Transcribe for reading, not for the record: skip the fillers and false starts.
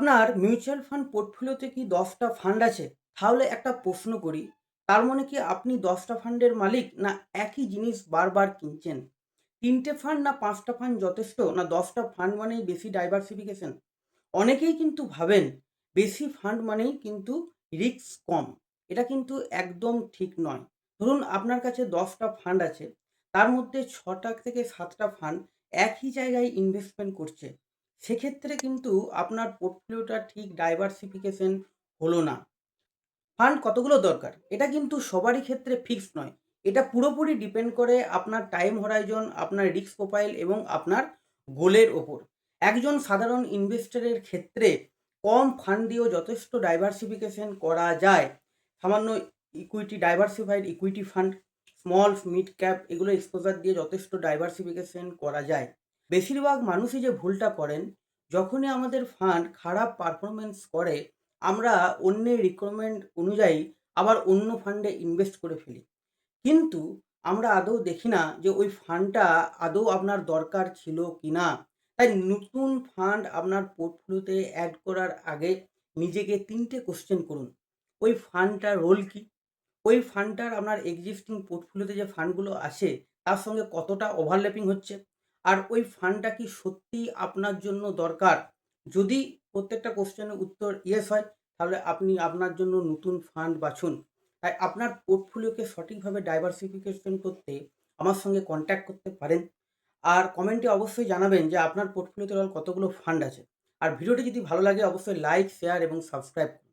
আপনার mutual fund পোর্টফোলিওতে কি ১০ টা ফান্ড আছে? তাহলে একটা প্রশ্ন করি, তার মানে কি আপনি ১০ টা ফান্ডের মালিক? না একই জিনিস বারবার কিনছেন? ৩ টে ফান্ড না ৫ টা ফান্ড যথেষ্ট? না ১০ টা ফান্ড মানেই বেশি ডাইভার্সিফিকেশন? অনেকেই কিন্তু ভাবেন বেশি ফান্ড মানেই কিন্তু রিস্ক কম। এটা কিন্তু একদম ঠিক নয়। ধরুন আপনার কাছে ১০ টা ফান্ড আছে, তার মধ্যে ৬ টা থেকে ৭ টা ফান্ড একই জায়গায় ইনভেস্টমেন্ট করছে। সেক্ষেত্রে কিন্তু আপনার পোর্টফোলিওটা ঠিক ডাইভার্সিফিকেশন হলো না। ফান্ড কতগুলো দরকার? এটা কিন্তু সবারই ক্ষেত্রে ফিক্সড নয়। এটা পুরোপুরি ডিপেন্ড করে আপনার টাইম হরাইজন, আপনার রিস্ক প্রোফাইল এবং আপনার গোলের ওপর। একজন সাধারণ ইনভেস্টরের ক্ষেত্রে কম ফান্ড দিয়েও যথেষ্ট ডাইভার্সিফিকেশন করা যায়। সামান্য diversified equity fund, small, mid cap এগুলো এক্সপোজার দিয়ে যথেষ্ট ডাইভার্সিফিকেশন করা যায়। বেশিরভাগ মানুষই যে ভুলটা করেন, যখনই আমাদের ফান্ড খারাপ পারফরম্যান্স করে আমরা অন্যের রিকমেন্ড অনুযায়ী আবার অন্য ফান্ডে ইনভেস্ট করে ফেলি। কিন্তু আমরা আদৌ দেখি না যে ওই ফান্ডটা আদৌ আপনার দরকার ছিল কিনা। তাই নতুন ফান্ড আপনার পোর্টফোলিওতে এড করার আগে নিজেকে ৩ টে কোয়েশ্চেন করুন। ওই ফান্ডটার রোল কি? ওই ফান্ডটার আপনার এক্সিস্টিং পোর্টফোলিওতে যে ফান্ডগুলো আছে তার সঙ্গে কতটা ওভারল্যাপিং হচ্ছে? আর ওই ফান্ডটা কি সত্যিই আপনার জন্য দরকার? যদি প্রত্যেকটা কোয়েশ্চেনের উত্তর ইয়েস হয়, তাহলে আপনি আপনার জন্য নতুন ফান্ড বাছুন। তাই আপনার পোর্টফোলিওকে সঠিকভাবে ডাইভার্সিফিকেশন করতে আমার সঙ্গে কনট্যাক্ট করতে পারেন। আর কমেন্টে অবশ্যই জানাবেন যে আপনার পোর্টফোলিওতে টোটাল কতগুলো ফান্ড আছে। আর ভিডিওটি যদি ভালো লাগে অবশ্যই লাইক, শেয়ার এবং সাবস্ক্রাইব করুন।